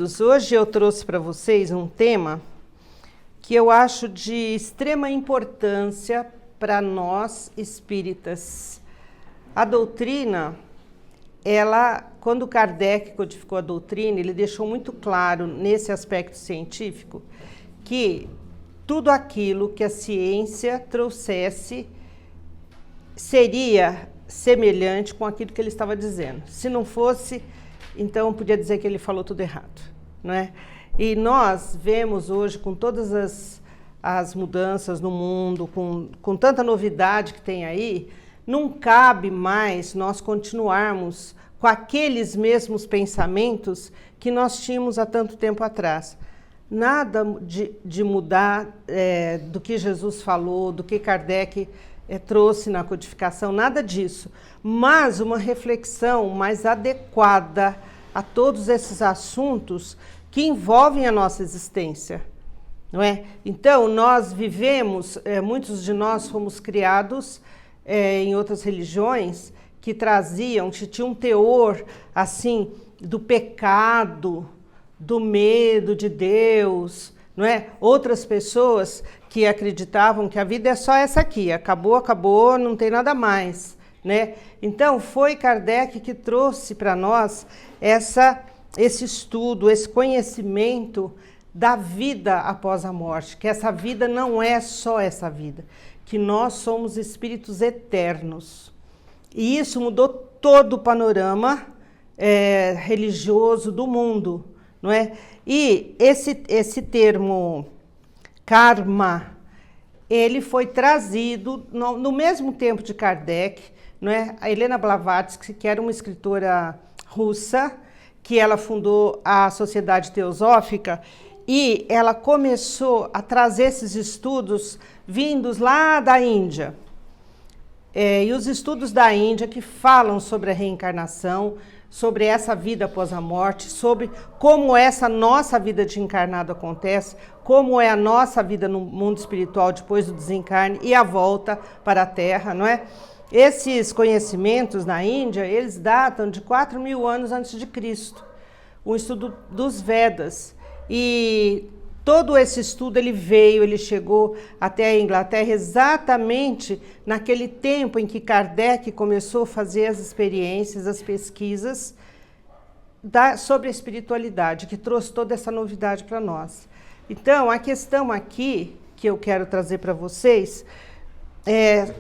queridos, hoje eu trouxe para vocês um tema que eu acho de extrema importância para nós espíritas. A doutrina, quando Kardec codificou a doutrina, ele deixou muito claro nesse aspecto científico que tudo aquilo que a ciência trouxesse seria semelhante com aquilo que ele estava dizendo. Se não fosse, então podia dizer que ele falou tudo errado, não é? E nós vemos hoje, com todas as mudanças no mundo, com tanta novidade que tem aí, não cabe mais nós continuarmos com aqueles mesmos pensamentos que nós tínhamos há tanto tempo atrás. Nada de mudar do que Jesus falou, do que Kardec trouxe na codificação, nada disso, mas uma reflexão mais adequada a todos esses assuntos que envolvem a nossa existência, não é? Então, nós vivemos, muitos de nós fomos criados em outras religiões que tinham um teor, assim, do pecado, do medo de Deus, não é? Outras pessoas que acreditavam que a vida é só essa aqui, acabou, não tem nada mais, né? Então, foi Kardec que trouxe para nós esse estudo, esse conhecimento da vida após a morte, que essa vida não é só essa vida, que nós somos espíritos eternos. E isso mudou todo o panorama religioso do mundo, não é? E esse termo karma, ele foi trazido no mesmo tempo de Kardec, não é? A Helena Blavatsky, que era uma escritora russa, que ela fundou a Sociedade Teosófica, e ela começou a trazer esses estudos vindos lá da Índia. E os estudos da Índia que falam sobre a reencarnação, sobre essa vida após a morte, sobre como essa nossa vida de encarnado acontece, como é a nossa vida no mundo espiritual depois do desencarne e a volta para a Terra, não é? Esses conhecimentos na Índia, eles datam de 4.000 anos antes de Cristo, o estudo dos Vedas. E todo esse estudo ele chegou até a Inglaterra exatamente naquele tempo em que Kardec começou a fazer as experiências, as pesquisas sobre a espiritualidade, que trouxe toda essa novidade para nós. Então, a questão aqui que eu quero trazer para vocês é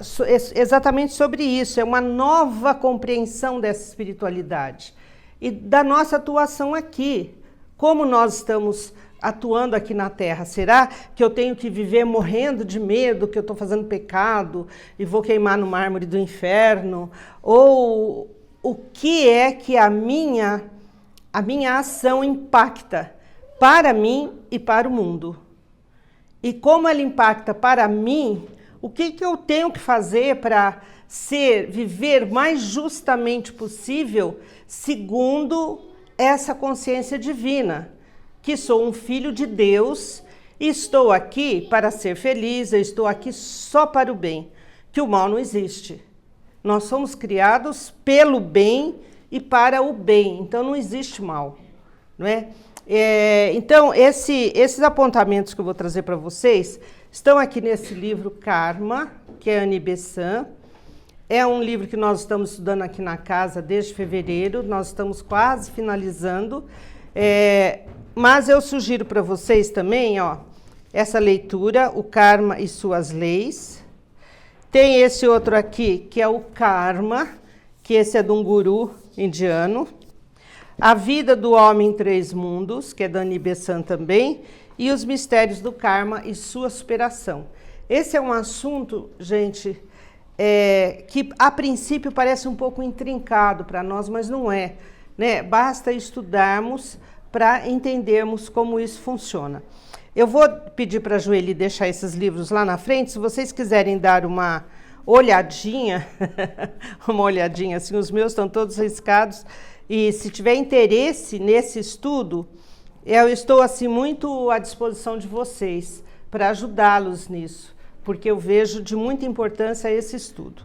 exatamente sobre isso, é uma nova compreensão dessa espiritualidade e da nossa atuação aqui. Como nós estamos atuando aqui na Terra? Será que eu tenho que viver morrendo de medo que eu estou fazendo pecado e vou queimar no mármore do inferno? Ou o que é que a minha ação impacta para mim e para o mundo? E como ela impacta para mim, o que eu tenho que fazer para viver mais justamente possível segundo essa consciência divina, que sou um filho de Deus e estou aqui para ser feliz, eu estou aqui só para o bem, que o mal não existe. Nós somos criados pelo bem e para o bem, então não existe mal, não é? Então, esses apontamentos que eu vou trazer para vocês estão aqui nesse livro Karma, que é Annie Besant. É um livro que nós estamos estudando aqui na casa desde fevereiro, nós estamos quase finalizando, mas eu sugiro para vocês também, essa leitura, o Karma e suas leis. Tem esse outro aqui, que é o Karma, que esse é de um guru indiano. A vida do homem em três mundos, que é da Annie Besant também, e os mistérios do karma e sua superação. Esse é um assunto, gente, que a princípio parece um pouco intrincado para nós, mas não é, né? Basta estudarmos para entendermos como isso funciona. Eu vou pedir para a Joeli deixar esses livros lá na frente, se vocês quiserem dar uma olhadinha, assim, os meus estão todos riscados, e se tiver interesse nesse estudo, eu estou assim muito à disposição de vocês para ajudá-los nisso, porque eu vejo de muita importância esse estudo.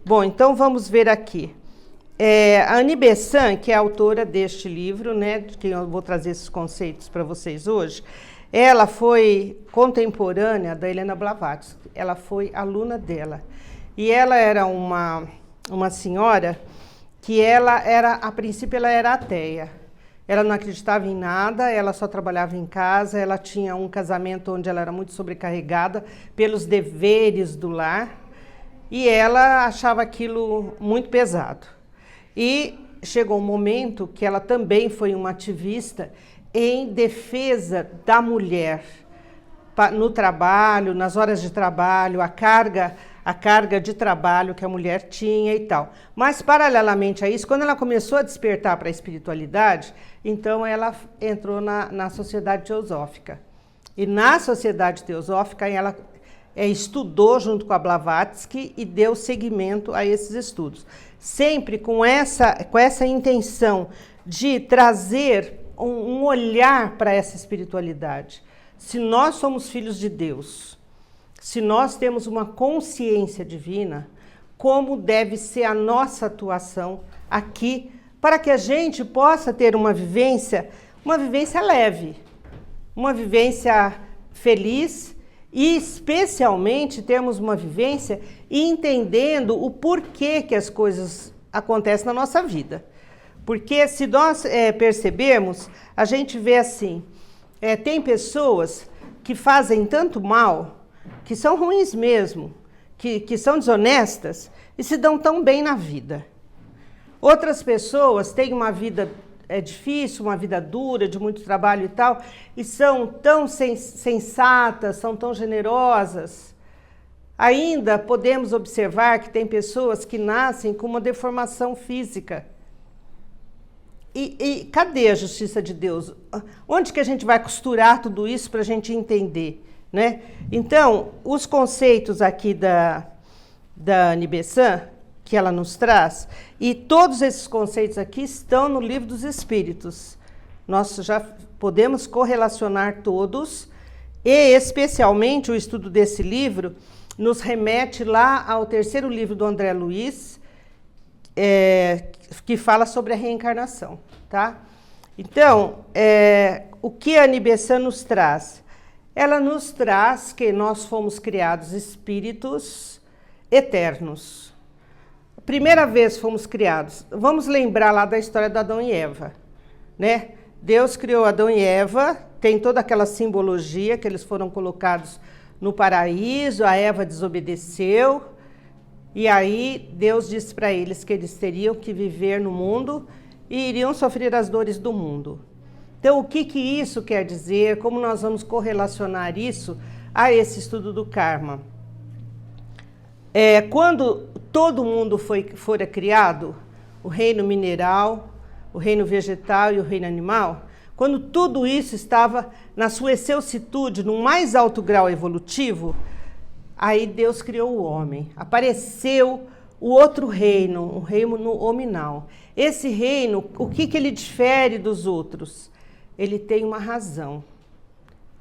Bom, então vamos ver aqui. A Annie Besant, que é a autora deste livro, né, que eu vou trazer esses conceitos para vocês hoje, ela foi contemporânea da Helena Blavatsky, ela foi aluna dela. E ela era uma senhora que a princípio ela era ateia. Ela não acreditava em nada, ela só trabalhava em casa, ela tinha um casamento onde ela era muito sobrecarregada pelos deveres do lar e ela achava aquilo muito pesado. E chegou um momento que ela também foi uma ativista em defesa da mulher no trabalho, nas horas de trabalho, a carga de trabalho que a mulher tinha e tal. Mas, paralelamente a isso, quando ela começou a despertar para a espiritualidade, então ela entrou na Sociedade Teosófica. E na Sociedade Teosófica ela estudou junto com a Blavatsky e deu seguimento a esses estudos. Sempre com essa intenção de trazer um olhar para essa espiritualidade. Se nós somos filhos de Deus, se nós temos uma consciência divina, como deve ser a nossa atuação aqui, para que a gente possa ter uma vivência leve, uma vivência feliz e especialmente termos uma vivência entendendo o porquê que as coisas acontecem na nossa vida. Porque se nós percebermos, a gente vê assim, tem pessoas que fazem tanto mal, que são ruins mesmo, que são desonestas e se dão tão bem na vida. Outras pessoas têm uma vida difícil, uma vida dura, de muito trabalho e tal, e são tão sensatas, são tão generosas. Ainda podemos observar que tem pessoas que nascem com uma deformação física. E cadê a justiça de Deus? Onde que a gente vai costurar tudo isso para a gente entender, né? Então, os conceitos aqui da Annie Besant, que ela nos traz, e todos esses conceitos aqui estão no Livro dos Espíritos. Nós já podemos correlacionar todos, e especialmente o estudo desse livro nos remete lá ao terceiro livro do André Luiz, que fala sobre a reencarnação, tá? Então, o que a Annie Besant nos traz? Ela nos traz que nós fomos criados espíritos eternos. A primeira vez fomos criados, vamos lembrar lá da história de Adão e Eva, né? Deus criou Adão e Eva, tem toda aquela simbologia que eles foram colocados no paraíso, a Eva desobedeceu, e aí Deus disse para eles que eles teriam que viver no mundo e iriam sofrer as dores do mundo. Então, o que isso quer dizer? Como nós vamos correlacionar isso a esse estudo do karma? Quando todo mundo fora criado, o reino mineral, o reino vegetal e o reino animal, quando tudo isso estava na sua excelsitude, no mais alto grau evolutivo, aí Deus criou o homem. Apareceu o outro reino, um reino nominal. Esse reino, o que ele difere dos outros? Ele tem uma razão.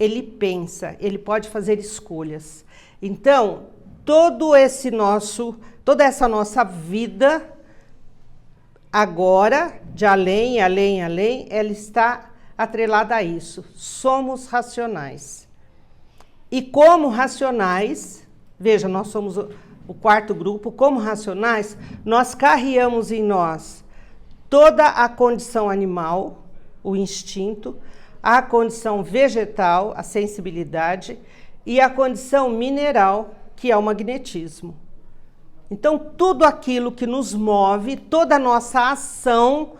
Ele pensa, ele pode fazer escolhas. Então, toda essa nossa vida, agora, de além, ela está atrelada a isso. Somos racionais. E como racionais, veja, nós somos o quarto grupo, como racionais, nós carregamos em nós toda a condição animal, o instinto, a condição vegetal, a sensibilidade, e a condição mineral, que é o magnetismo. Então, tudo aquilo que nos move, toda a nossa ação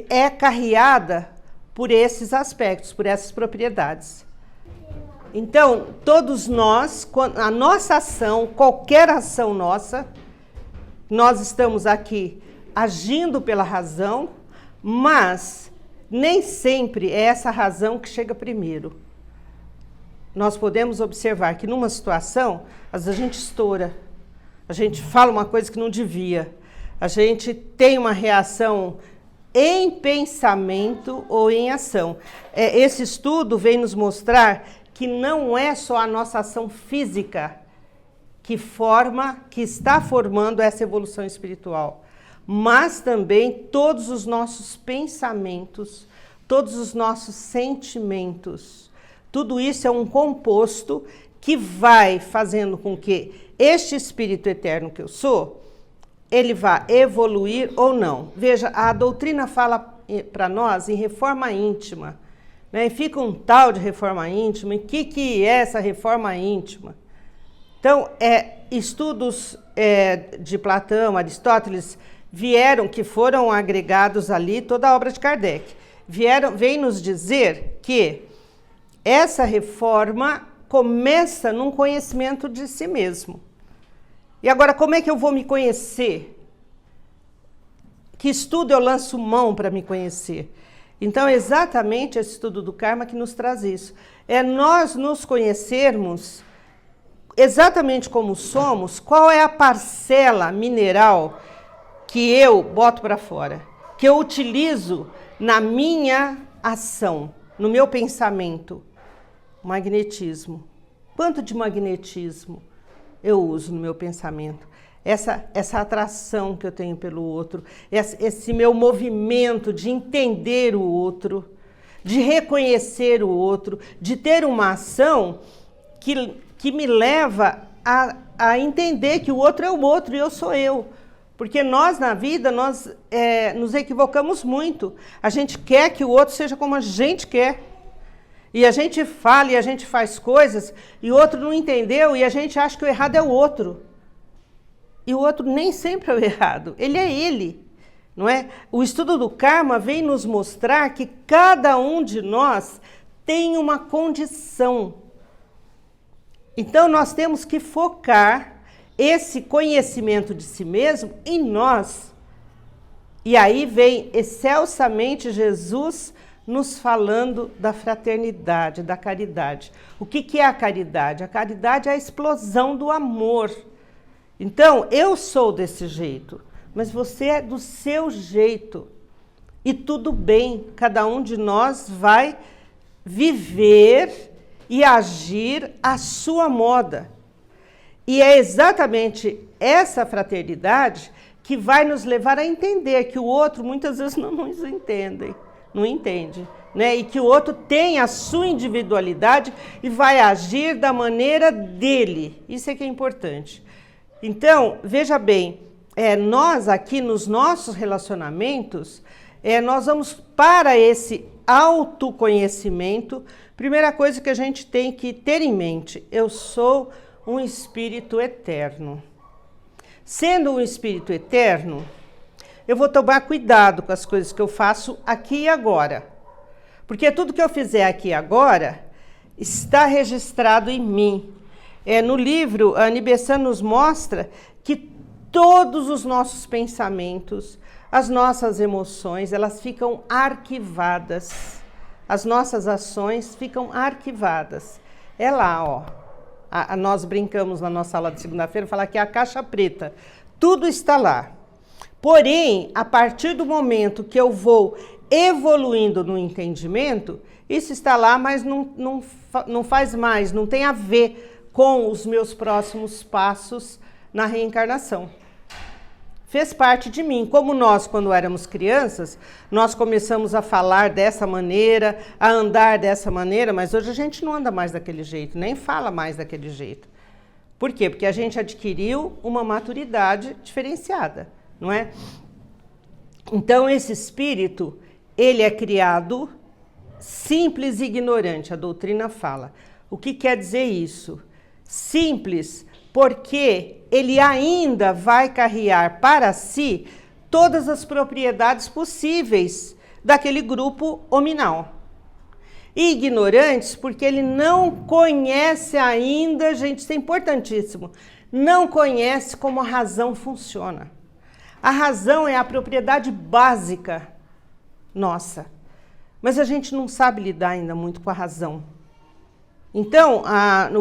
é carreada por esses aspectos, por essas propriedades. Então, todos nós, a nossa ação, qualquer ação nossa, nós estamos aqui agindo pela razão, mas nem sempre é essa razão que chega primeiro. Nós podemos observar que numa situação, às vezes a gente estoura, a gente fala uma coisa que não devia, a gente tem uma reação em pensamento ou em ação. Esse estudo vem nos mostrar que não é só a nossa ação física que está formando essa evolução espiritual, mas também todos os nossos pensamentos, todos os nossos sentimentos. Tudo isso é um composto que vai fazendo com que este espírito eterno que eu sou, ele vá evoluir ou não. Veja, a doutrina fala para nós em reforma íntima, né? E fica um tal de reforma íntima. E o que é essa reforma íntima? Então, estudos de Platão, Aristóteles, que foram agregados ali, toda a obra de Kardec, vem nos dizer que essa reforma começa num conhecimento de si mesmo. E agora, como é que eu vou me conhecer? Que estudo eu lanço mão para me conhecer? Então, é exatamente esse estudo do karma que nos traz isso. É nós nos conhecermos exatamente como somos, qual é a parcela mineral que eu boto para fora, que eu utilizo na minha ação, no meu pensamento. Magnetismo. Quanto de magnetismo eu uso no meu pensamento? Essa atração que eu tenho pelo outro, esse meu movimento de entender o outro, de reconhecer o outro, de ter uma ação que me leva a entender que o outro é o outro e eu sou eu. Porque nós, na vida, nos equivocamos muito. A gente quer que o outro seja como a gente quer. E a gente fala e a gente faz coisas e o outro não entendeu e a gente acha que o errado é o outro. E o outro nem sempre é o errado, ele é ele, não é? O estudo do karma vem nos mostrar que cada um de nós tem uma condição. Então nós temos que focar esse conhecimento de si mesmo em nós. E aí vem excelsamente Jesus nos falando da fraternidade, da caridade. O que é a caridade? A caridade é a explosão do amor. Então, eu sou desse jeito, mas você é do seu jeito. E tudo bem, cada um de nós vai viver e agir à sua moda. E é exatamente essa fraternidade que vai nos levar a entender que o outro muitas vezes não nos entende, né? E que o outro tem a sua individualidade e vai agir da maneira dele. Isso é que é importante. Então, veja bem, nós aqui nos nossos relacionamentos, nós vamos para esse autoconhecimento. Primeira coisa que a gente tem que ter em mente, eu sou um espírito eterno. Sendo um espírito eterno, eu vou tomar cuidado com as coisas que eu faço aqui e agora. Porque tudo que eu fizer aqui e agora está registrado em mim. No livro, a Annie Besant nos mostra que todos os nossos pensamentos, as nossas emoções, elas ficam arquivadas. As nossas ações ficam arquivadas. É lá, ó. Nós brincamos na nossa aula de segunda-feira, falar que é a caixa preta. Tudo está lá. Porém, a partir do momento que eu vou evoluindo no entendimento, isso está lá, mas não faz mais, não tem a ver com os meus próximos passos na reencarnação. Fez parte de mim. Como nós, quando éramos crianças, nós começamos a falar dessa maneira, a andar dessa maneira, mas hoje a gente não anda mais daquele jeito, nem fala mais daquele jeito. Por quê? Porque a gente adquiriu uma maturidade diferenciada, não é? Então, esse espírito, ele é criado simples e ignorante, a doutrina fala. O que quer dizer isso? Simples, porque ele ainda vai carregar para si todas as propriedades possíveis daquele grupo hominal. E ignorantes, porque ele não conhece ainda, gente, isso é importantíssimo, não conhece como a razão funciona. A razão é a propriedade básica nossa, mas a gente não sabe lidar ainda muito com a razão. Então,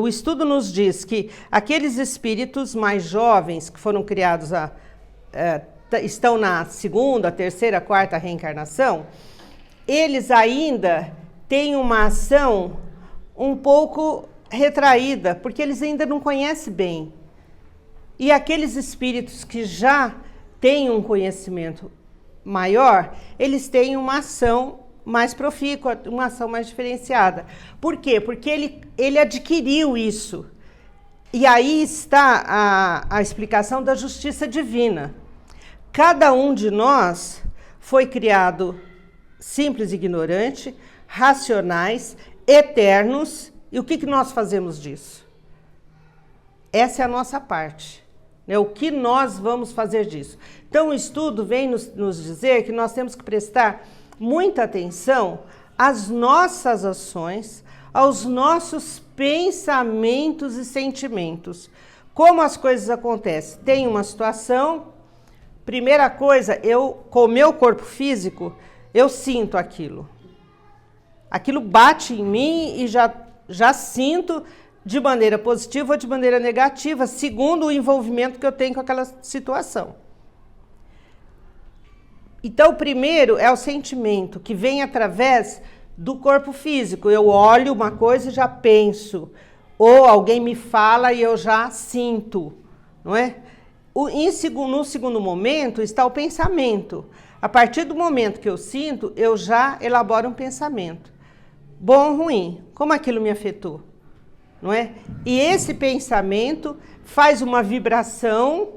o estudo nos diz que aqueles espíritos mais jovens que foram criados, estão na segunda, terceira, quarta reencarnação, eles ainda têm uma ação um pouco retraída, porque eles ainda não conhecem bem. E aqueles espíritos que já têm um conhecimento maior, eles têm uma ação mais profícua, uma ação mais diferenciada. Por quê? Porque ele adquiriu isso. E aí está a explicação da justiça divina. Cada um de nós foi criado simples e ignorante, racionais, eternos. E o que nós fazemos disso? Essa é a nossa parte. Né? O que nós vamos fazer disso? Então o estudo vem nos dizer que nós temos que prestar muita atenção às nossas ações, aos nossos pensamentos e sentimentos. Como as coisas acontecem? Tem uma situação, primeira coisa, com o meu corpo físico, eu sinto aquilo. Aquilo bate em mim e já sinto de maneira positiva ou de maneira negativa, segundo o envolvimento que eu tenho com aquela situação. Então, o primeiro é o sentimento, que vem através do corpo físico. Eu olho uma coisa e já penso. Ou alguém me fala e eu já sinto, não é? No segundo momento está o pensamento. A partir do momento que eu sinto, eu já elaboro um pensamento. Bom ou ruim? Como aquilo me afetou? Não é? E esse pensamento faz uma vibração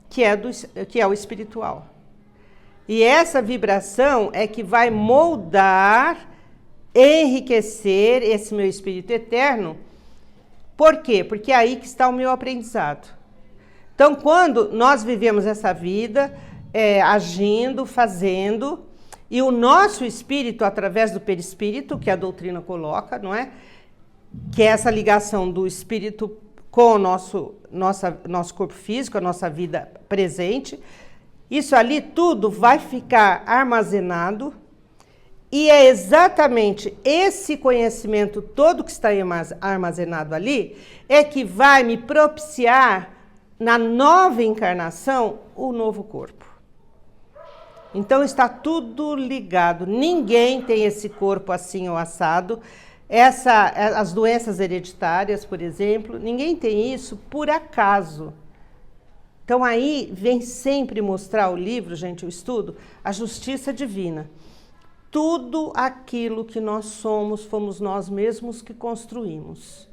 que é o espiritual. E essa vibração é que vai moldar, enriquecer esse meu espírito eterno. Por quê? Porque é aí que está o meu aprendizado. Então, quando nós vivemos essa vida, agindo, fazendo, e o nosso espírito, através do perispírito, que a doutrina coloca, não é? Que é essa ligação do espírito com o nosso corpo físico, a nossa vida presente, isso ali tudo vai ficar armazenado e é exatamente esse conhecimento todo que está armazenado ali é que vai me propiciar na nova encarnação o novo corpo. Então está tudo ligado, ninguém tem esse corpo assim ou assado. As doenças hereditárias, por exemplo, ninguém tem isso por acaso. Então aí vem sempre mostrar o livro, gente, o estudo, a justiça divina. Tudo aquilo que nós somos, fomos nós mesmos que construímos.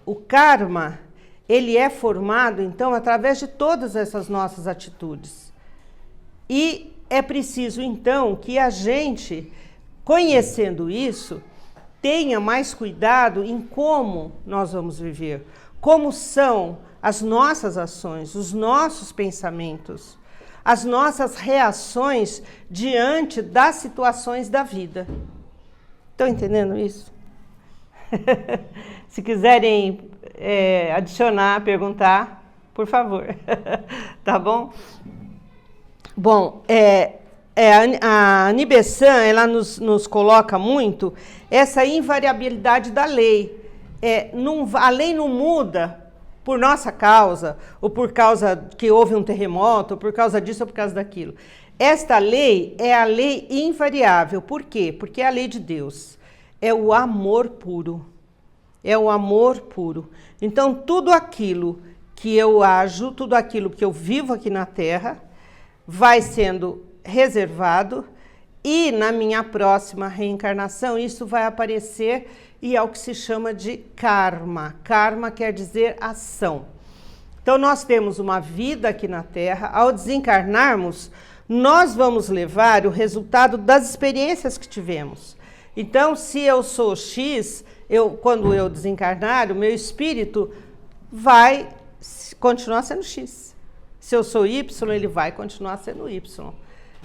O karma, ele é formado, então, através de todas essas nossas atitudes. E é preciso, então, que a gente, conhecendo isso, tenha mais cuidado em como nós vamos viver, como são as nossas ações, os nossos pensamentos, as nossas reações diante das situações da vida. Estão entendendo isso? Se quiserem adicionar, perguntar, por favor. Tá bom? Bom, a Annie Besant, ela nos coloca muito essa invariabilidade da lei. A lei não muda por nossa causa, ou por causa que houve um terremoto, ou por causa disso, ou por causa daquilo. Esta lei é a lei invariável. Por quê? Porque é a lei de Deus. É o amor puro. É o amor puro. Então, tudo aquilo que eu ajo, tudo aquilo que eu vivo aqui na Terra, vai sendo reservado e na minha próxima reencarnação isso vai aparecer e é o que se chama de karma. Karma quer dizer ação. Então nós temos uma vida aqui na Terra, ao desencarnarmos, nós vamos levar o resultado das experiências que tivemos. Então, se eu sou X, quando eu desencarnar, o meu espírito vai continuar sendo X. Se eu sou Y, ele vai continuar sendo Y.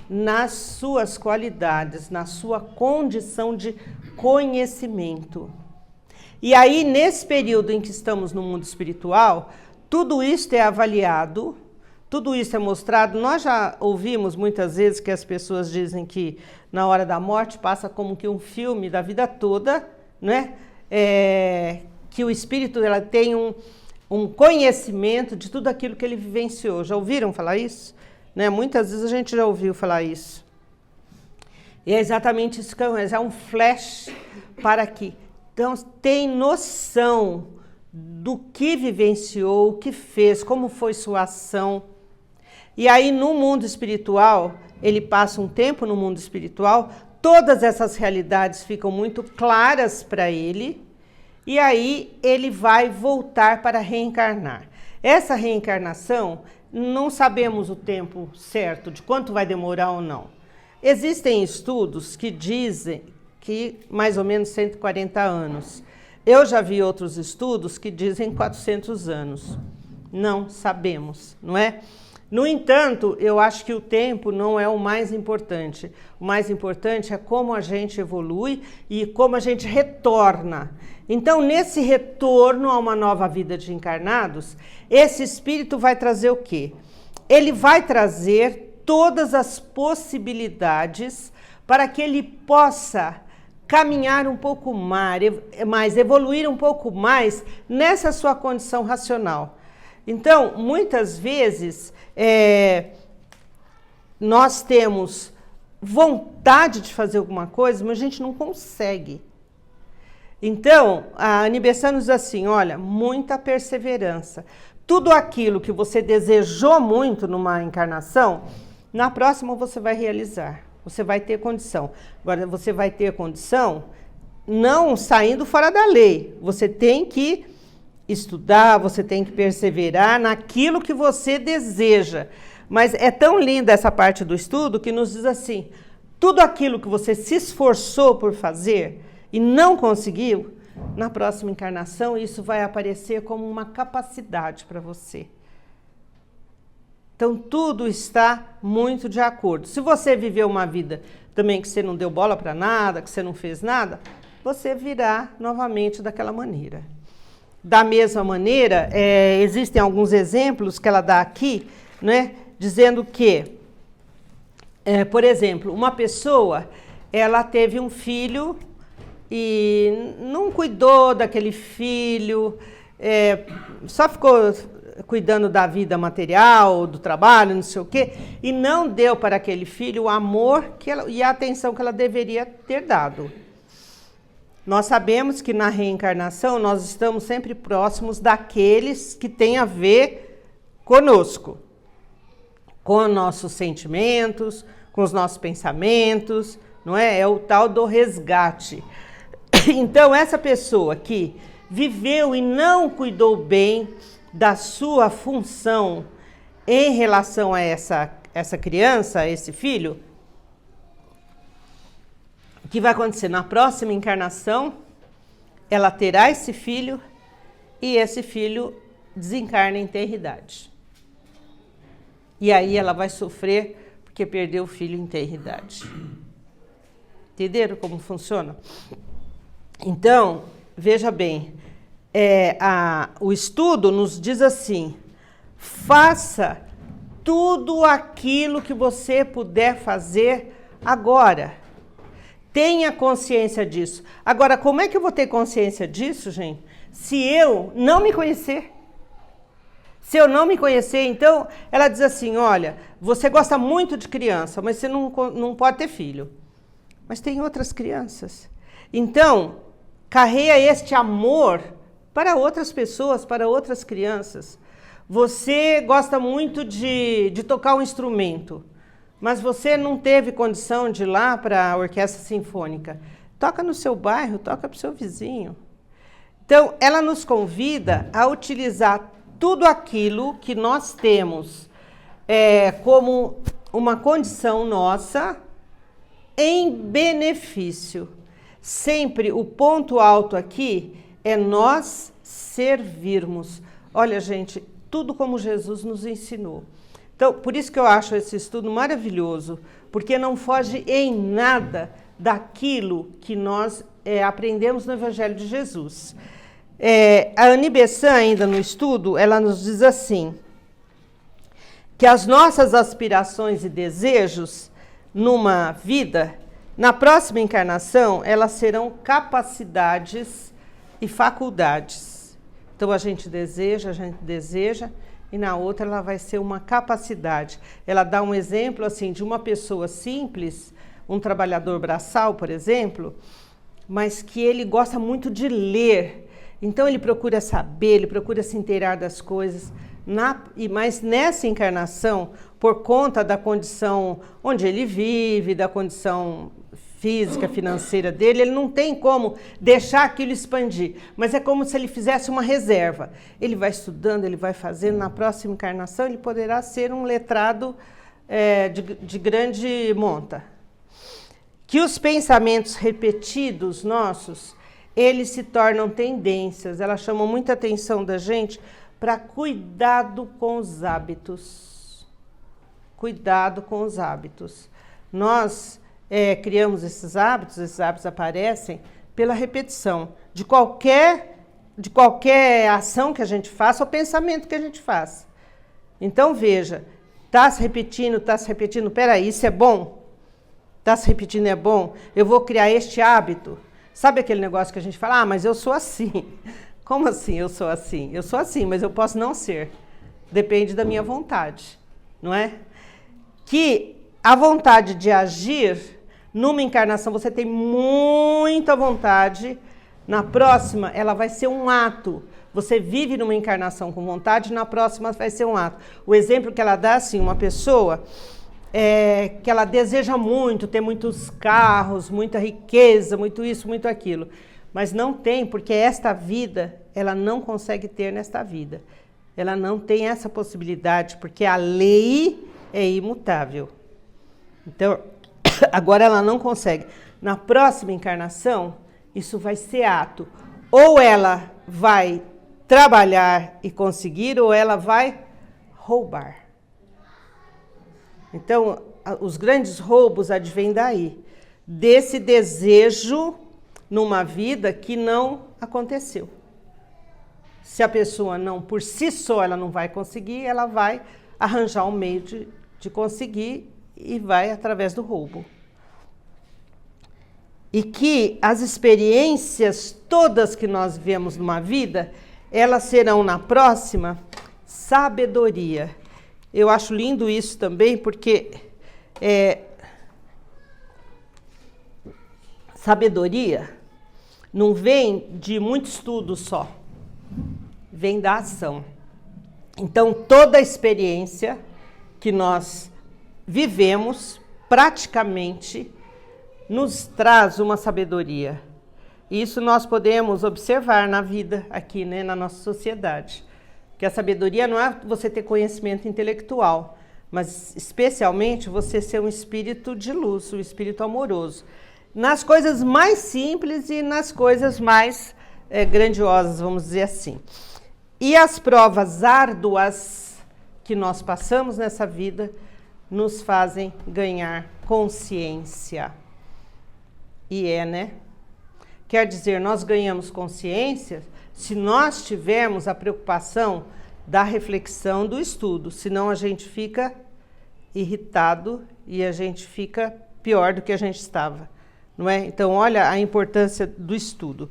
Nas suas qualidades, na sua condição de conhecimento. E aí, nesse período em que estamos no mundo espiritual, tudo isso é avaliado, tudo isso é mostrado. Nós já ouvimos muitas vezes que as pessoas dizem que na hora da morte passa como que um filme da vida toda, né? Que o espírito ela tem um conhecimento de tudo aquilo que ele vivenciou. Já ouviram falar isso? Né? Muitas vezes a gente já ouviu falar isso. E é exatamente isso que é um flash para que então tem noção do que vivenciou, o que fez, como foi sua ação. E aí no mundo espiritual, ele passa um tempo no mundo espiritual, todas essas realidades ficam muito claras para ele, e aí ele vai voltar para reencarnar. Essa reencarnação, não sabemos o tempo certo, de quanto vai demorar ou não. Existem estudos que dizem que mais ou menos 140 anos. Eu já vi outros estudos que dizem 400 anos. Não sabemos, não é? No entanto, eu acho que o tempo não é o mais importante. O mais importante é como a gente evolui e como a gente retorna. Então, nesse retorno a uma nova vida de encarnados, esse espírito vai trazer o quê? Ele vai trazer todas as possibilidades para que ele possa caminhar um pouco mais, evoluir um pouco mais nessa sua condição racional. Então, muitas vezes, nós temos vontade de fazer alguma coisa, mas a gente não consegue. Então, a Annie Bessan nos diz assim, olha, muita perseverança. Tudo aquilo que você desejou muito numa encarnação, na próxima você vai realizar. Você vai ter condição. Agora, você vai ter condição não saindo fora da lei. Você tem que estudar, você tem que perseverar naquilo que você deseja. Mas é tão linda essa parte do estudo que nos diz assim, tudo aquilo que você se esforçou por fazer e não conseguiu, na próxima encarnação isso vai aparecer como uma capacidade para você. Então, tudo está muito de acordo. Se você viveu uma vida também que você não deu bola para nada, que você não fez nada, você virá novamente daquela maneira. Da mesma maneira, existem alguns exemplos que ela dá aqui, né, dizendo que, por exemplo, uma pessoa, ela teve um filho e não cuidou daquele filho, só ficou cuidando da vida material, do trabalho, não sei o quê, e não deu para aquele filho o amor e a atenção que ela deveria ter dado. Nós sabemos que na reencarnação nós estamos sempre próximos daqueles que têm a ver conosco, com os nossos sentimentos, com os nossos pensamentos, não é? É o tal do resgate. Então, essa pessoa que viveu e não cuidou bem da sua função em relação a essa criança, a esse filho, o que vai acontecer? Na próxima encarnação, ela terá esse filho e esse filho desencarna em tenridade. E aí ela vai sofrer porque perdeu o filho em tenridade. Entenderam como funciona? Então, veja bem, o estudo nos diz assim, faça tudo aquilo que você puder fazer agora. Tenha consciência disso. Agora, como é que eu vou ter consciência disso, gente? Se eu não me conhecer. Se eu não me conhecer, então, ela diz assim, olha, você gosta muito de criança, mas você não pode ter filho. Mas tem outras crianças. Então, carreia este amor para outras pessoas, para outras crianças. Você gosta muito de tocar um instrumento, mas você não teve condição de ir lá para a orquestra sinfônica. Toca no seu bairro, toca para o seu vizinho. Então, ela nos convida a utilizar tudo aquilo que nós temos como uma condição nossa em benefício. Sempre o ponto alto aqui é nós servirmos. Olha, gente, tudo como Jesus nos ensinou. Então, por isso que eu acho esse estudo maravilhoso, porque não foge em nada daquilo que nós aprendemos no Evangelho de Jesus. A Annie Bessan, ainda no estudo, ela nos diz assim, que as nossas aspirações e desejos numa vida, na próxima encarnação, elas serão capacidades e faculdades. Então, a gente deseja, e na outra ela vai ser uma capacidade. Ela dá um exemplo assim de uma pessoa simples, um trabalhador braçal, por exemplo, mas que ele gosta muito de ler. Então ele procura saber, ele procura se inteirar das coisas. Mas nessa encarnação, por conta da condição onde ele vive, da condição física, financeira dele, ele não tem como deixar aquilo expandir, mas é como se ele fizesse uma reserva. Ele vai estudando, ele vai fazendo, na próxima encarnação ele poderá ser um letrado de grande monta. Que os pensamentos repetidos nossos, eles se tornam tendências, elas chamam muita atenção da gente para cuidado com os hábitos. Cuidado com os hábitos. Nós criamos esses hábitos aparecem pela repetição de qualquer ação que a gente faça ou pensamento que a gente faça. Então veja, está se repetindo, peraí, isso é bom? Está se repetindo, é bom? Eu vou criar este hábito. Sabe aquele negócio que a gente fala, mas eu sou assim. Como assim eu sou assim? Eu sou assim, mas eu posso não ser. Depende da minha vontade, não é? Que a vontade de agir, numa encarnação você tem muita vontade, na próxima ela vai ser um ato. Você vive numa encarnação com vontade, na próxima vai ser um ato. O exemplo que ela dá, assim, uma pessoa que ela deseja muito, ter muitos carros, muita riqueza, muito isso, muito aquilo, mas não tem, porque esta vida, ela não consegue ter nesta vida. Ela não tem essa possibilidade, porque a lei é imutável. Então, agora ela não consegue. Na próxima encarnação, isso vai ser ato. Ou ela vai trabalhar e conseguir, ou ela vai roubar. Então, os grandes roubos advêm daí, desse desejo numa vida que não aconteceu. Se a pessoa não, por si só, ela não vai conseguir, ela vai arranjar um meio de conseguir e vai através do roubo. E que as experiências todas que nós vivemos numa vida, elas serão na próxima sabedoria. Eu acho lindo isso também, porque sabedoria não vem de muito estudo só, vem da ação. Então, toda a experiência que nós vivemos, praticamente, nos traz uma sabedoria. Isso nós podemos observar na vida aqui, né, na nossa sociedade. Que a sabedoria não é você ter conhecimento intelectual, mas especialmente você ser um espírito de luz, um espírito amoroso. Nas coisas mais simples e nas coisas mais grandiosas, vamos dizer assim. E as provas árduas que nós passamos nessa vida nos fazem ganhar consciência. E né? Quer dizer, nós ganhamos consciência se nós tivermos a preocupação da reflexão, do estudo, senão a gente fica irritado e a gente fica pior do que a gente estava, não é? Então, olha a importância do estudo.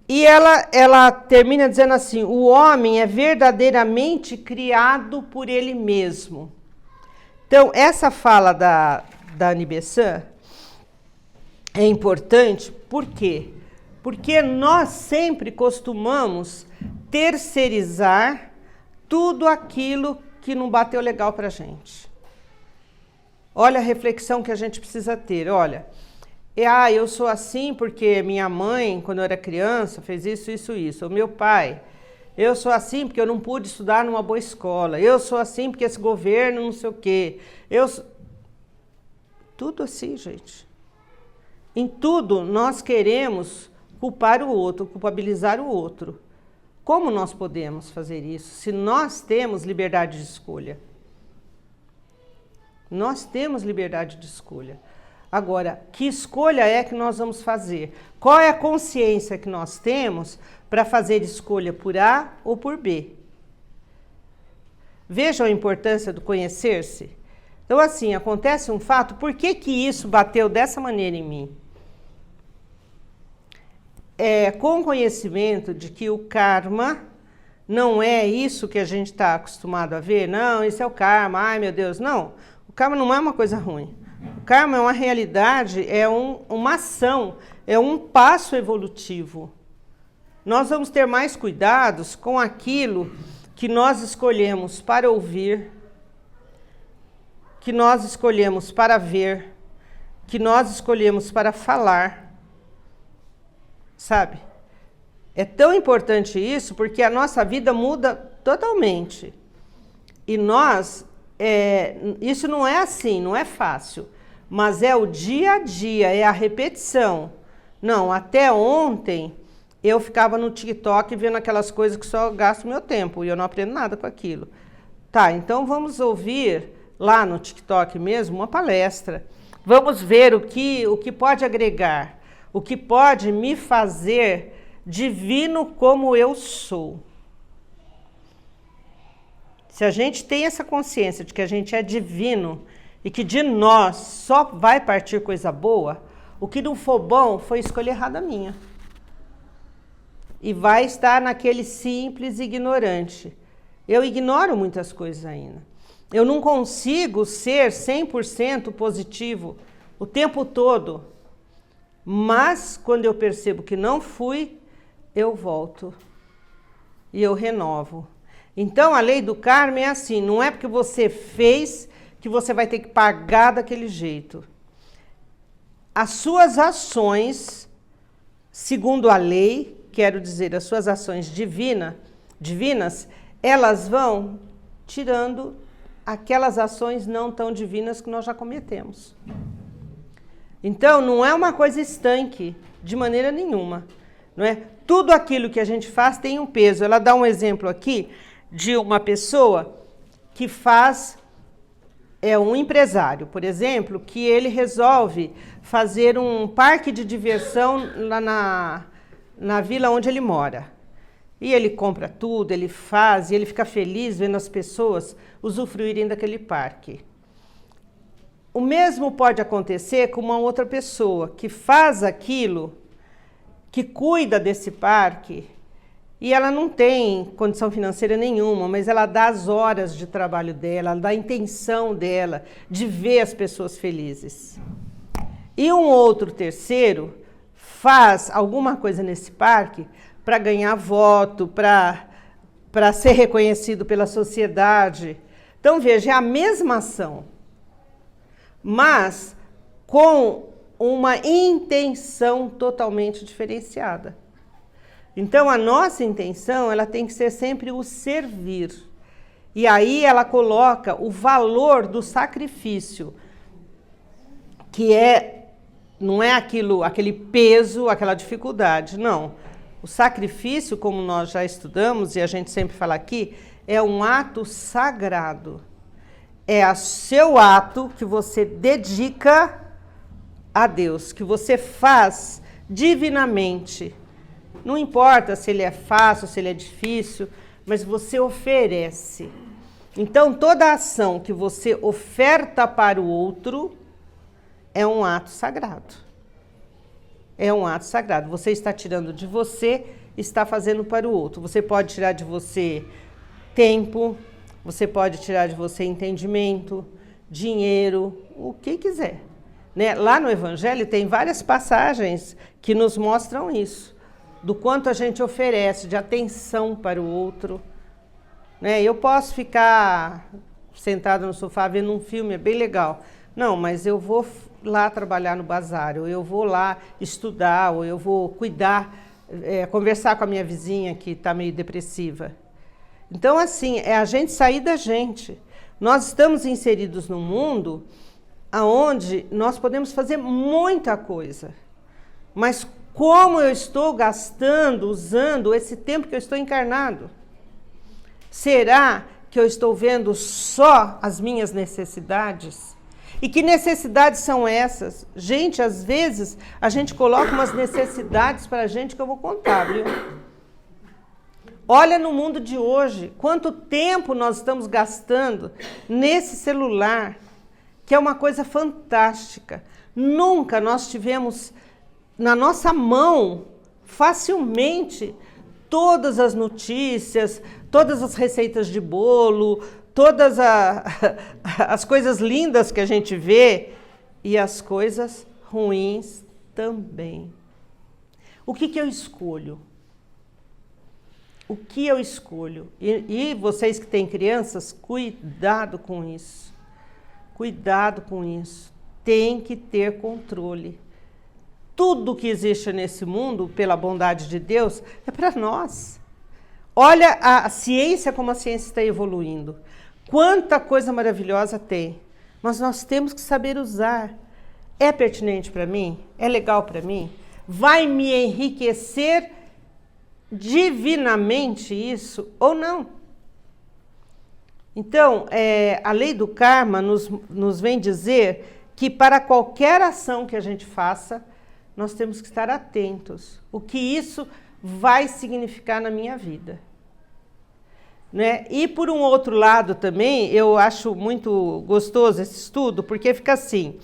E ela termina dizendo assim, o homem é verdadeiramente criado por ele mesmo. Então, essa fala da Annie Besant é importante, por quê? Porque nós sempre costumamos terceirizar tudo aquilo que não bateu legal para a gente. Olha a reflexão que a gente precisa ter. Olha, eu sou assim porque minha mãe, quando eu era criança, fez isso. O meu pai, eu sou assim porque eu não pude estudar numa boa escola. Eu sou assim porque esse governo não sei o quê. Tudo assim, gente. Em tudo nós queremos culpar o outro, culpabilizar o outro. Como nós podemos fazer isso se nós temos liberdade de escolha? Nós temos liberdade de escolha. Agora, que escolha é que nós vamos fazer? Qual é a consciência que nós temos para fazer escolha por A ou por B? Vejam a importância do conhecer-se. Então, assim, acontece um fato, por que isso bateu dessa maneira em mim? Com o conhecimento de que o karma não é isso que a gente está acostumado a ver, não, isso é o karma, ai meu Deus, não. O karma não é uma coisa ruim. O karma é uma realidade, é uma ação, é um passo evolutivo. Nós vamos ter mais cuidados com aquilo que nós escolhemos para ouvir, que nós escolhemos para ver, que nós escolhemos para falar, sabe? É tão importante isso porque a nossa vida muda totalmente. E nós, isso não é assim, não é fácil, mas é o dia a dia, é a repetição. Não, até ontem eu ficava no TikTok vendo aquelas coisas que só gasto meu tempo e eu não aprendo nada com aquilo. Tá, então vamos ouvir lá no TikTok mesmo uma palestra. Vamos ver o que pode agregar, o que pode me fazer divino como eu sou. Se a gente tem essa consciência de que a gente é divino e que de nós só vai partir coisa boa, o que não for bom foi escolha errada minha. E vai estar naquele simples ignorante. Eu ignoro muitas coisas ainda. Eu não consigo ser 100% positivo o tempo todo. Mas quando eu percebo que não fui, eu volto e eu renovo. Então a lei do karma é assim, não é porque você fez que você vai ter que pagar daquele jeito. As suas ações, segundo a lei, quero dizer, as suas ações divinas, elas vão tirando aquelas ações não tão divinas que nós já cometemos. Então, não é uma coisa estanque, de maneira nenhuma. Não é? Tudo aquilo que a gente faz tem um peso. Ela dá um exemplo aqui de uma pessoa que faz, um empresário, por exemplo, que ele resolve fazer um parque de diversão lá na vila onde ele mora. E ele compra tudo, ele faz, e ele fica feliz vendo as pessoas usufruírem daquele parque. O mesmo pode acontecer com uma outra pessoa que faz aquilo, que cuida desse parque, e ela não tem condição financeira nenhuma, mas ela dá as horas de trabalho dela, ela dá a intenção dela de ver as pessoas felizes. E um outro terceiro faz alguma coisa nesse parque para ganhar voto, para ser reconhecido pela sociedade. Então, veja, é a mesma ação, mas com uma intenção totalmente diferenciada. Então, a nossa intenção, ela tem que ser sempre o servir. E aí ela coloca o valor do sacrifício, que não é aquele peso, aquela dificuldade, não. O sacrifício, como nós já estudamos e a gente sempre fala aqui, é um ato sagrado. É o seu ato que você dedica a Deus, que você faz divinamente. Não importa se ele é fácil, se ele é difícil, mas você oferece. Então, toda ação que você oferta para o outro é um ato sagrado. É um ato sagrado. Você está tirando de você, está fazendo para o outro. Você pode tirar de você tempo, você pode tirar de você entendimento, dinheiro, o que quiser. Né? Lá no Evangelho tem várias passagens que nos mostram isso, do quanto a gente oferece de atenção para o outro. Né? Eu posso ficar sentada no sofá vendo um filme, é bem legal. Não, mas eu vou lá trabalhar no bazar, ou eu vou lá estudar, ou eu vou cuidar, conversar com a minha vizinha que está meio depressiva. Então, assim, é a gente sair da gente. Nós estamos inseridos num mundo onde nós podemos fazer muita coisa, mas como eu estou gastando, usando esse tempo que eu estou encarnado? Será que eu estou vendo só as minhas necessidades? E que necessidades são essas? Gente, às vezes a gente coloca umas necessidades para a gente que eu vou contar, viu? Olha no mundo de hoje, quanto tempo nós estamos gastando nesse celular, que é uma coisa fantástica. Nunca nós tivemos na nossa mão, facilmente, todas as notícias, todas as receitas de bolo, todas as coisas lindas que a gente vê e as coisas ruins também. O que eu escolho? O que eu escolho? E vocês que têm crianças, cuidado com isso. Cuidado com isso. Tem que ter controle. Tudo que existe nesse mundo, pela bondade de Deus, é para nós. Olha a ciência, como a ciência está evoluindo. Quanta coisa maravilhosa tem. Mas nós temos que saber usar. É pertinente para mim? É legal para mim? Vai me enriquecer divinamente isso ou não? Então, a lei do karma nos vem dizer que para qualquer ação que a gente faça, nós temos que estar atentos. O que isso vai significar na minha vida. Né? E por um outro lado também, eu acho muito gostoso esse estudo, porque fica assim,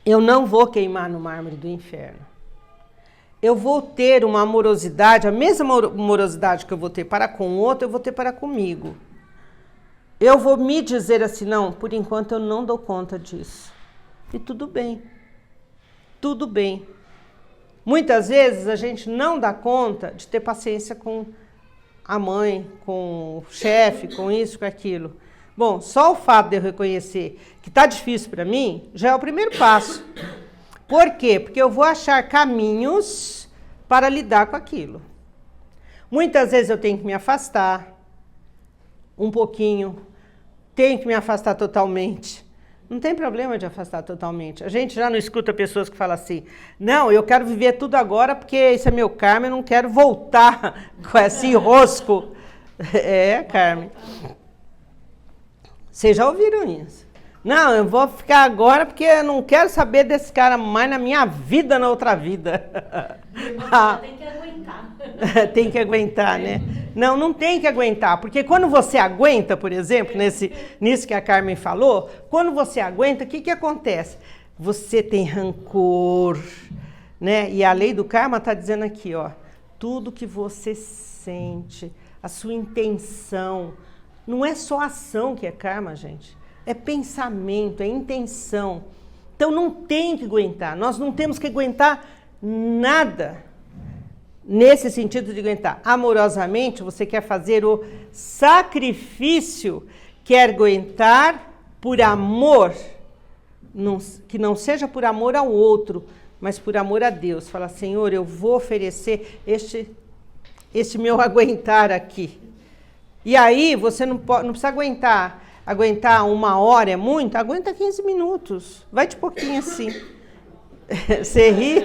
eu não vou queimar no mármore do inferno. Eu vou ter uma amorosidade, a mesma amorosidade que eu vou ter para com o outro, eu vou ter para comigo. Eu vou me dizer assim, não, por enquanto eu não dou conta disso. E tudo bem. Tudo bem. Muitas vezes a gente não dá conta de ter paciência com a mãe, com o chefe, com isso, com aquilo. Bom, só o fato de eu reconhecer que está difícil para mim, já é o primeiro passo. Por quê? Porque eu vou achar caminhos para lidar com aquilo. Muitas vezes eu tenho que me afastar um pouquinho, tenho que me afastar totalmente. Não tem problema de afastar totalmente. A gente já não escuta pessoas que falam assim, não, eu quero viver tudo agora porque esse é meu karma, eu não quero voltar com esse enrosco. Carmen. Vocês já ouviram isso? Não, eu vou ficar agora porque eu não quero saber desse cara mais na minha vida, na outra vida. Tem que aguentar. Tem que aguentar, né? Não, não tem que aguentar, porque quando você aguenta, por exemplo, nisso que a Carmen falou, quando você aguenta, o que acontece? Você tem rancor, né? E a lei do karma está dizendo aqui, ó, tudo que você sente, a sua intenção, não é só ação que é karma, gente. É pensamento, é intenção. Então não tem que aguentar. Nós não temos que aguentar nada. Nesse sentido de aguentar. Amorosamente, você quer fazer o sacrifício, quer aguentar por amor, que não seja por amor ao outro, mas por amor a Deus. Fala, Senhor, eu vou oferecer este meu aguentar aqui. E aí você não precisa aguentar 1 hora é muito, aguenta 15 minutos, vai de pouquinho assim. Você ri?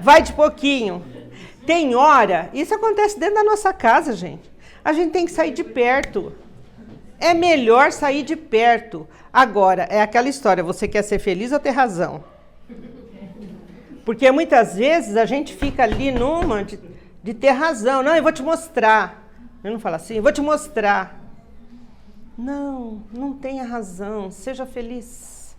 Vai de pouquinho. Tem hora, isso acontece dentro da nossa casa, gente. A gente tem que sair de perto. É melhor sair de perto. Agora, é aquela história, você quer ser feliz ou ter razão? Porque muitas vezes a gente fica ali numa de ter razão. Não, eu vou te mostrar. Eu não falo assim, eu vou te mostrar. Não, não tenha razão, seja feliz.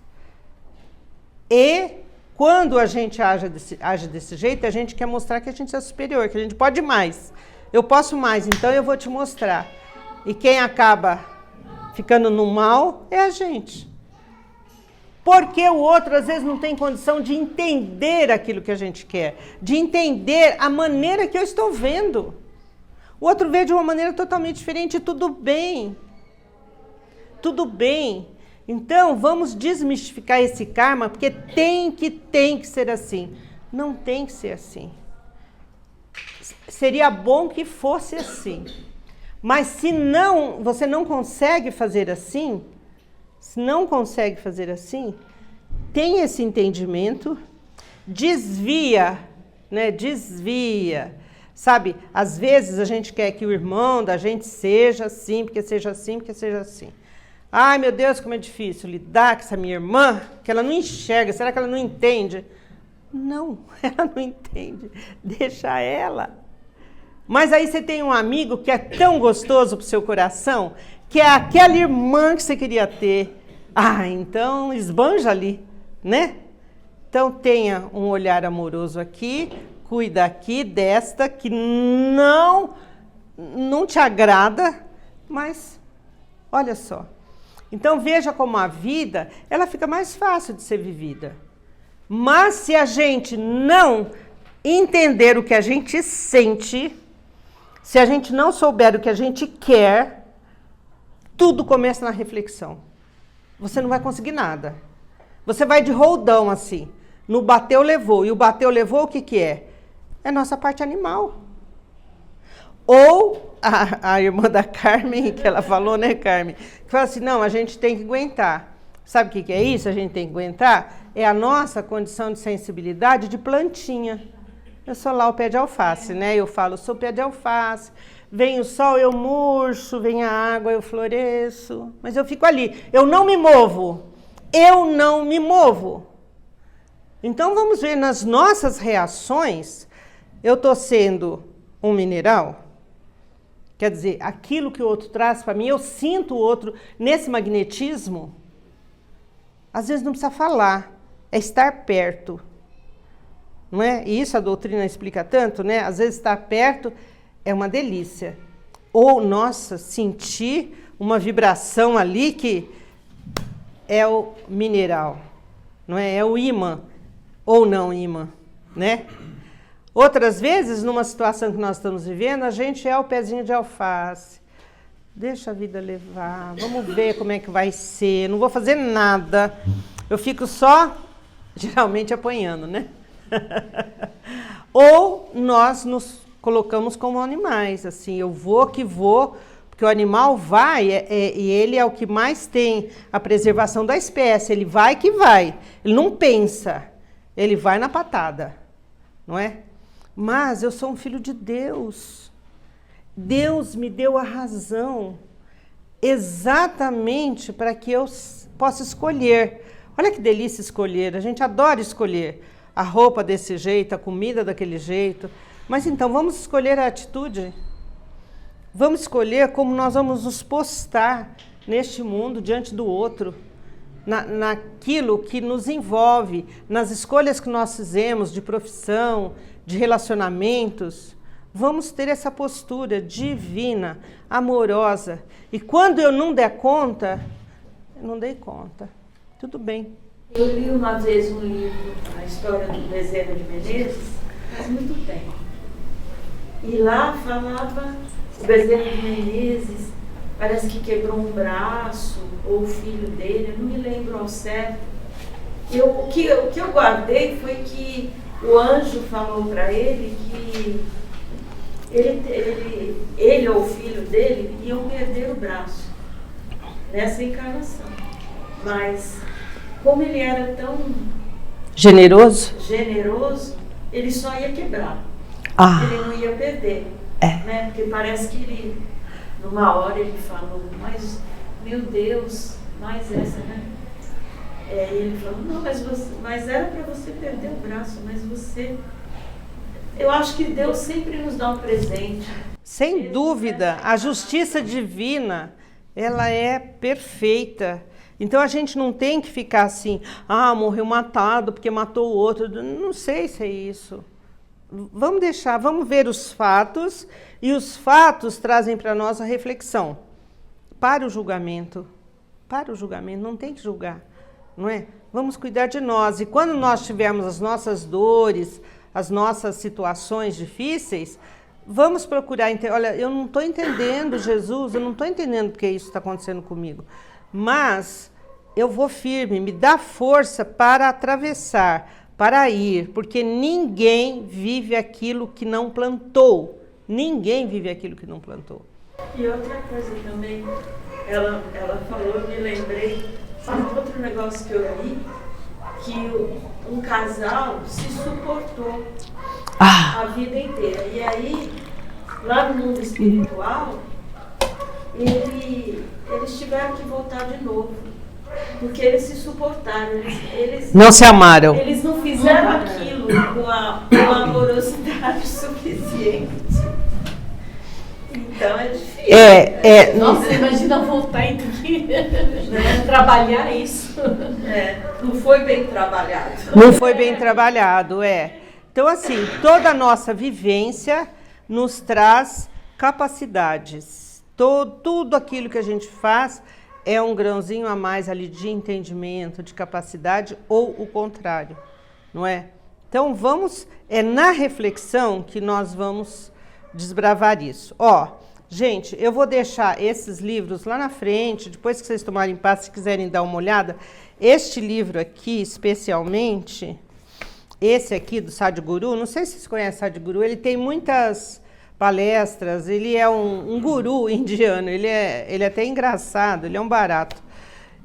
E quando a gente age desse jeito, a gente quer mostrar que a gente é superior, que a gente pode mais. Eu posso mais, então eu vou te mostrar. E quem acaba ficando no mal é a gente. Porque o outro às vezes não tem condição de entender aquilo que a gente quer, de entender a maneira que eu estou vendo. O outro vê de uma maneira totalmente diferente, tudo bem. Tudo bem. Então, vamos desmistificar esse karma, porque tem que ser assim. Não tem que ser assim. Seria bom que fosse assim. Mas se não, você não consegue fazer assim, tem esse entendimento, desvia, né? Desvia. Sabe, às vezes a gente quer que o irmão da gente seja assim, porque seja assim, porque seja assim. Ai, meu Deus, como é difícil lidar com essa minha irmã, que ela não enxerga, será que ela não entende? Não, ela não entende, deixa ela. Mas aí você tem um amigo que é tão gostoso pro seu coração, que é aquela irmã que você queria ter. Ah, então esbanja ali, né? Então tenha um olhar amoroso aqui, cuida aqui desta que não te agrada, mas olha só. Então veja como a vida, ela fica mais fácil de ser vivida. Mas se a gente não entender o que a gente sente, se a gente não souber o que a gente quer, tudo começa na reflexão. você não vai conseguir nada. Você vai de roldão assim. No bateu, levou. E o bateu, levou, o que que é? É nossa parte animal. Ou a irmã da Carmen, que ela falou, né, Carmen? Que fala assim, não, a gente tem que aguentar. Sabe o que que é isso? A gente tem que aguentar? É a nossa condição de sensibilidade de plantinha. Eu sou lá o pé de alface, né? Eu falo, sou pé de alface. Vem o sol, eu murcho. Vem a água, eu floresço. Mas eu fico ali. Eu não me movo. Eu não me movo. Então vamos ver nas nossas reações. Eu estou sendo um mineral? Quer dizer, aquilo que o outro traz para mim, eu sinto o outro nesse magnetismo. Às vezes não precisa falar, é estar perto. Não é? E isso a doutrina explica tanto, né? Às vezes estar perto é uma delícia. Ou, nossa, sentir uma vibração ali que é o mineral, não é? É o ímã, ou não ímã, né? Outras vezes, numa situação que nós estamos vivendo, a gente é o pezinho de alface. Deixa a vida levar, vamos ver como é que vai ser, não vou fazer nada. Eu fico só, geralmente, apanhando, né? Ou nós nos colocamos como animais, assim, eu vou que vou, porque o animal vai, e ele é o que mais tem a preservação da espécie, ele vai que vai, ele não pensa, ele vai na patada, não é? Mas eu sou um filho de Deus. Deus me deu a razão exatamente para que eu possa escolher. Olha que delícia escolher, a gente adora escolher a roupa desse jeito, a comida daquele jeito. Mas então, vamos escolher a atitude? Vamos escolher como nós vamos nos postar neste mundo diante do outro, naquilo que nos envolve, nas escolhas que nós fizemos de profissão, de relacionamentos. Vamos ter essa postura divina, amorosa. E quando eu não der conta, eu não dei conta. Tudo bem. Eu li uma vez um livro, a história do Bezerra de Menezes, faz muito tempo. E lá falava, o Bezerra de Menezes parece que quebrou um braço, ou o filho dele, eu não me lembro ao certo. O que eu guardei foi que o anjo falou para ele que ele ou o filho dele iam perder o braço nessa encarnação. Mas, como ele era tão generoso, ele só ia quebrar. Ele não ia perder. Né? Porque parece que ele, numa hora, ele falou, mas, meu Deus, mais essa, né? E ele falou, não, mas era para você perder o braço, mas você... Eu acho que Deus sempre nos dá um presente. Sem dúvida, a justiça divina, ela é perfeita. Então a gente não tem que ficar assim, morreu matado porque matou o outro. Não sei se é isso. Vamos deixar, vamos ver os fatos, e os fatos trazem para nós a reflexão. Para o julgamento, não tem que julgar, não é? Vamos cuidar de nós, e quando nós tivermos as nossas dores, as nossas situações difíceis, vamos procurar entender. Olha, eu não estou entendendo, Jesus, eu não estou entendendo porque isso está acontecendo comigo, mas eu vou firme, me dá força para atravessar, para ir, porque ninguém vive aquilo que não plantou. Ninguém vive aquilo que não plantou. E outra coisa também, ela falou, eu me lembrei, outro negócio que eu li, que um casal se suportou a vida inteira. E aí, lá no mundo espiritual, eles tiveram que voltar de novo. Porque eles se suportaram, eles não se amaram. Eles não fizeram aquilo com a amorosidade suficiente. Então é difícil. Nossa, imagina voltar e ter que trabalhar isso. Não foi bem trabalhado. Não foi bem trabalhado, Então, assim, toda a nossa vivência nos traz capacidades. Tudo aquilo que a gente faz é um grãozinho a mais ali de entendimento, de capacidade, ou o contrário, não é? Então, na reflexão que nós vamos desbravar isso. Gente, eu vou deixar esses livros lá na frente, depois que vocês tomarem passo, se quiserem dar uma olhada. Este livro aqui, especialmente, esse aqui do Sadhguru, não sei se vocês conhecem Sadhguru, ele tem muitas palestras, ele é um guru indiano, ele é até engraçado, ele é um barato.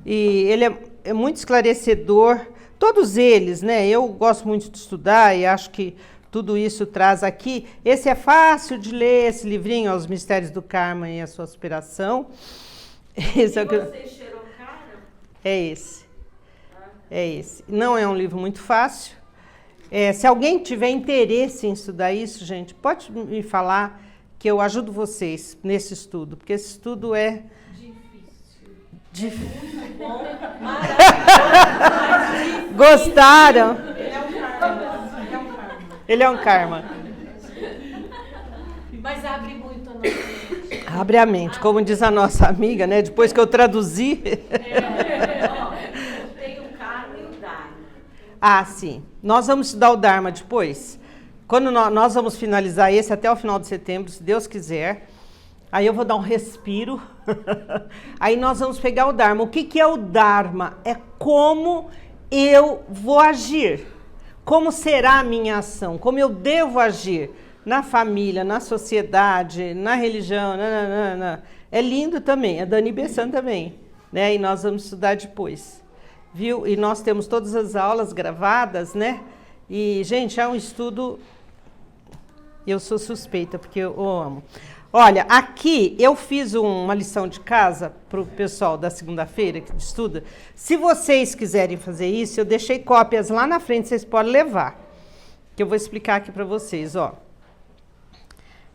E ele é muito esclarecedor, todos eles, né? Eu gosto muito de estudar e acho que tudo isso traz aqui. Esse é fácil de ler, esse livrinho, Os Mistérios do Karma e a Sua Aspiração. Esse é o que Você cheirou cara? É esse. É esse. Não é um livro muito fácil. Se alguém tiver interesse em estudar isso, gente, pode me falar que eu ajudo vocês nesse estudo, porque esse estudo é difícil. Muito bom, maravilhoso. Gostaram? Ele é um karma. Ele é um karma. Mas abre muito a nossa mente. Abre a mente, como diz a nossa amiga, né? Depois que eu traduzi. Tem o karma e o dharma. Ah, sim. Nós vamos estudar o Dharma depois. Quando nós vamos finalizar esse até o final de setembro, se Deus quiser. Aí eu vou dar um respiro. Aí nós vamos pegar o Dharma. O que é o Dharma? É como eu vou agir. Como será a minha ação? Como eu devo agir na família, na sociedade, na religião. Nananana. É lindo também. É Dani Bessan também. Né? E nós vamos estudar depois. Viu? E nós temos todas as aulas gravadas, né? E, gente, é um estudo... Eu sou suspeita, porque eu amo. Olha, aqui eu fiz uma lição de casa para o pessoal da segunda-feira que estuda. Se vocês quiserem fazer isso, eu deixei cópias lá na frente, vocês podem levar. Que eu vou explicar aqui para vocês, ó.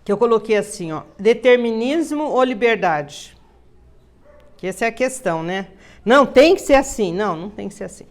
Que eu coloquei assim, ó. Determinismo ou liberdade? Que essa é a questão, né? Não, tem que ser assim. Não, não tem que ser assim.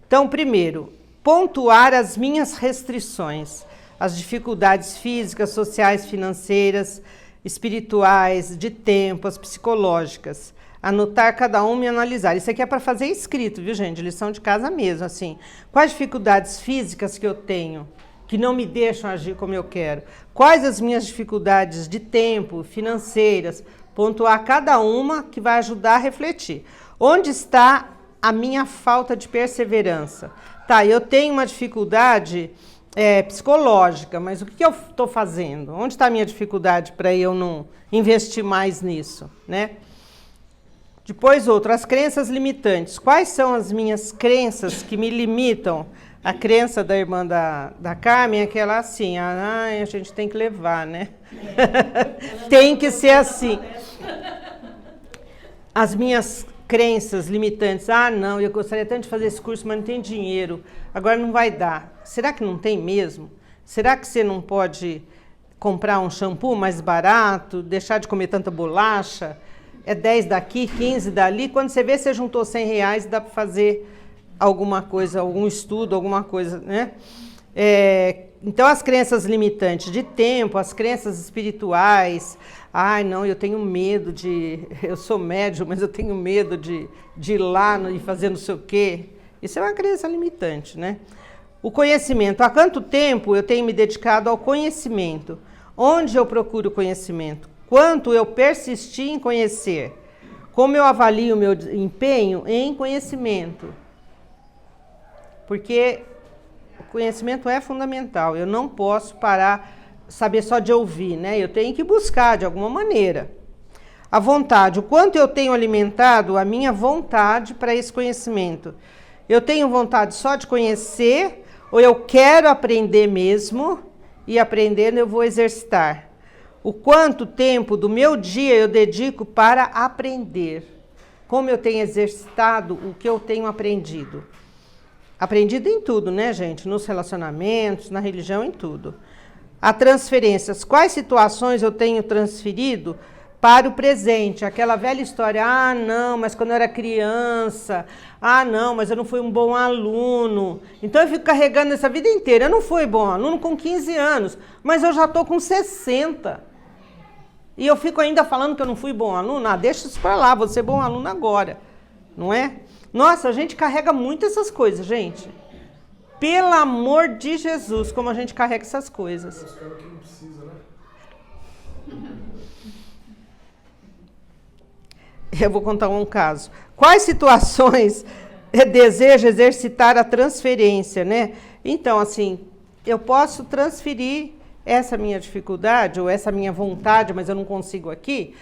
Então, primeiro, pontuar as minhas restrições, as dificuldades físicas, sociais, financeiras, espirituais, de tempo, as psicológicas. Anotar cada uma e analisar. Isso aqui é para fazer escrito, viu, gente? Lição de casa mesmo, assim. Quais dificuldades físicas que eu tenho que não me deixam agir como eu quero? Quais as minhas dificuldades de tempo, financeiras? Pontuar cada uma que vai ajudar a refletir. Onde está a minha falta de perseverança? Tá, eu tenho uma dificuldade psicológica, mas o que eu estou fazendo? Onde está a minha dificuldade para eu não investir mais nisso, né? Depois outro, as crenças limitantes. Quais são as minhas crenças que me limitam? A crença da irmã da Carmen é aquela assim, a gente tem que levar, né? Tem que ser assim. As minhas crenças limitantes, não, eu gostaria tanto de fazer esse curso, mas não tem dinheiro, agora não vai dar. Será que não tem mesmo? Será que você não pode comprar um shampoo mais barato, deixar de comer tanta bolacha? É 10 daqui, 15 dali, quando você vê, você juntou R$100, dá para fazer alguma coisa, algum estudo, alguma coisa, né? Então, as crenças limitantes de tempo, as crenças espirituais. Não, eu tenho medo eu sou médium, mas eu tenho medo de ir lá e fazer não sei o quê. Isso é uma crença limitante, né? O conhecimento. Há quanto tempo eu tenho me dedicado ao conhecimento? Onde eu procuro conhecimento? Quanto eu persisti em conhecer? Como eu avalio o meu empenho em conhecimento? Porque o conhecimento é fundamental. Eu não posso parar, saber só de ouvir, né? Eu tenho que buscar de alguma maneira. A vontade. O quanto eu tenho alimentado a minha vontade para esse conhecimento? Eu tenho vontade só de conhecer ou eu quero aprender mesmo e aprendendo eu vou exercitar? O quanto tempo do meu dia eu dedico para aprender? Como eu tenho exercitado o que eu tenho aprendido? Aprendido em tudo, né, gente? Nos relacionamentos, na religião, em tudo. A transferências. Quais situações eu tenho transferido para o presente? Aquela velha história, não, mas quando eu era criança, não, mas eu não fui um bom aluno. Então eu fico carregando essa vida inteira. Eu não fui bom aluno com 15 anos, mas eu já estou com 60. E eu fico ainda falando que eu não fui bom aluno. Deixa isso para lá, vou ser bom aluno agora. Não é? Nossa, a gente carrega muito essas coisas, gente. Pelo amor de Jesus, como a gente carrega essas coisas. Eu vou contar um caso. Quais situações deseja exercitar a transferência, né? Então, assim, eu posso transferir essa minha dificuldade ou essa minha vontade, mas eu não consigo aqui.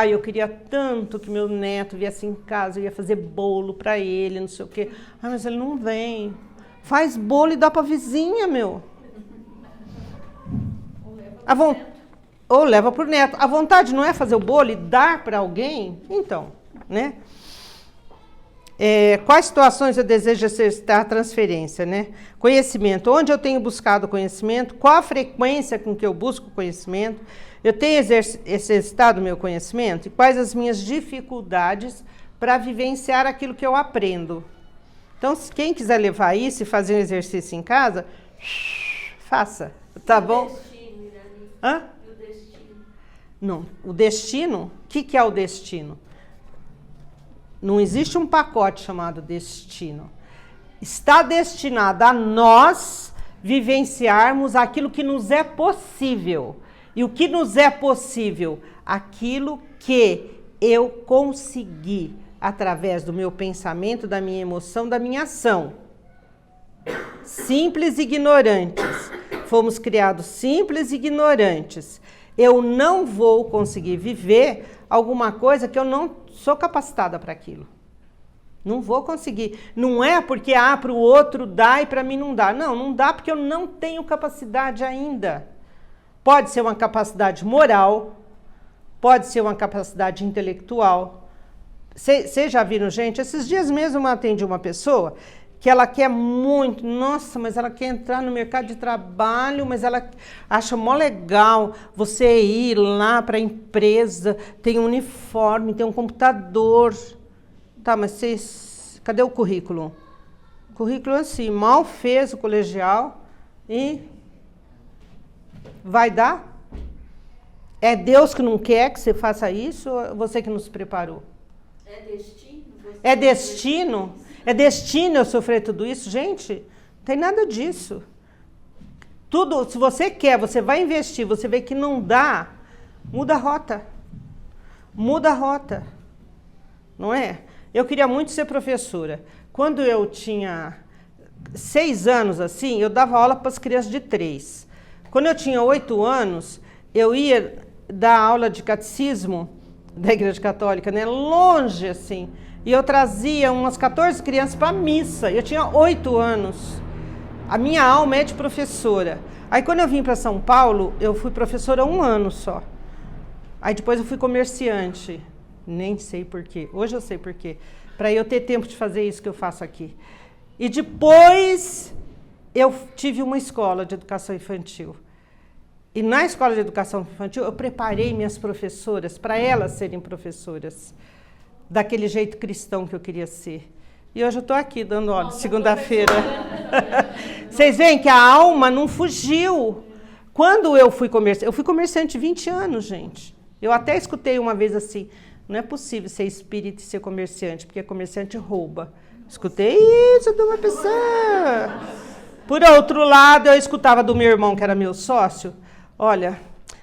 Eu queria tanto que meu neto viesse em casa, eu ia fazer bolo para ele, não sei o quê. Mas ele não vem. Faz bolo e dá para vizinha, meu. Ou leva para o neto. A vontade não é fazer o bolo e dar para alguém? Então, né? Quais situações eu desejo exercitar a transferência, né? Conhecimento. Onde eu tenho buscado conhecimento? Qual a frequência com que eu busco conhecimento? Eu tenho exercitado o meu conhecimento? E quais as minhas dificuldades para vivenciar aquilo que eu aprendo? Então, se quem quiser levar isso e fazer um exercício em casa, faça, tá bom? Hã? Não, o destino, o que é o destino? Não existe um pacote chamado destino. Está destinado a nós vivenciarmos aquilo que nos é possível. E o que nos é possível? Aquilo que eu consegui através do meu pensamento, da minha emoção, da minha ação. Simples e ignorantes. Fomos criados simples e ignorantes. Eu não vou conseguir viver alguma coisa que eu não sou capacitada para aquilo. Não vou conseguir. Não é porque para o outro dá e para mim não dá. Não, não dá porque eu não tenho capacidade ainda. Pode ser uma capacidade moral, pode ser uma capacidade intelectual. Vocês já viram, gente? Esses dias mesmo eu atendi uma pessoa que ela quer muito, nossa, mas ela quer entrar no mercado de trabalho, mas ela acha mó legal você ir lá para a empresa, tem um uniforme, tem um computador. Tá, mas cadê o currículo? O currículo assim, mal fez o colegial e vai dar? É Deus que não quer que você faça isso ou é você que nos preparou? É destino? É destino? É destino eu sofrer tudo isso? Gente, não tem nada disso. Tudo, se você quer, você vai investir, você vê que não dá, muda a rota. Muda a rota. Não é? Eu queria muito ser professora. Quando eu tinha 6 anos, assim, eu dava aula para as crianças de 3. Quando eu tinha 8 anos, eu ia dar aula de catecismo da Igreja Católica, né? Longe, assim. E eu trazia umas 14 crianças para a missa. Eu tinha 8 anos. A minha alma é de professora. Aí quando eu vim para São Paulo, eu fui professora 1 ano só. Aí depois eu fui comerciante. Nem sei por quê. Hoje eu sei por quê. Para eu ter tempo de fazer isso que eu faço aqui. E depois eu tive uma escola de educação infantil. E na escola de educação infantil eu preparei minhas professoras para elas serem professoras. Daquele jeito cristão que eu queria ser. E hoje eu estou aqui dando aula, segunda-feira. Vocês veem que a alma não fugiu. Quando eu fui comerciante 20 anos, gente. Eu até escutei uma vez assim, não é possível ser espírita e ser comerciante, porque comerciante rouba. Escutei isso de uma pessoa. Por outro lado, eu escutava do meu irmão, que era meu sócio, olha,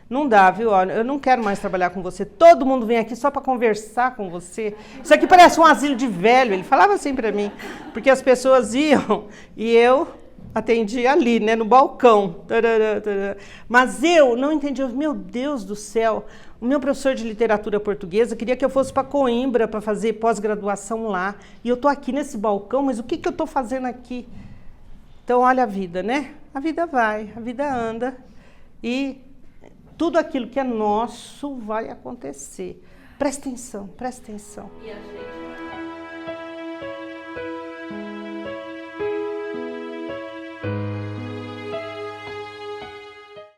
não dá, viu? Olha, eu não quero mais trabalhar com você. Todo mundo vem aqui só para conversar com você. Isso aqui parece um asilo de velho. Ele falava assim para mim, porque as pessoas iam e eu atendia ali, né, no balcão. Mas eu não entendia. Meu Deus do céu, o meu professor de literatura portuguesa queria que eu fosse para Coimbra para fazer pós-graduação lá. E eu estou aqui nesse balcão, mas o que eu estou fazendo aqui? Então, olha a vida, né? A vida vai, a vida anda e tudo aquilo que é nosso vai acontecer. Presta atenção, presta atenção. E a gente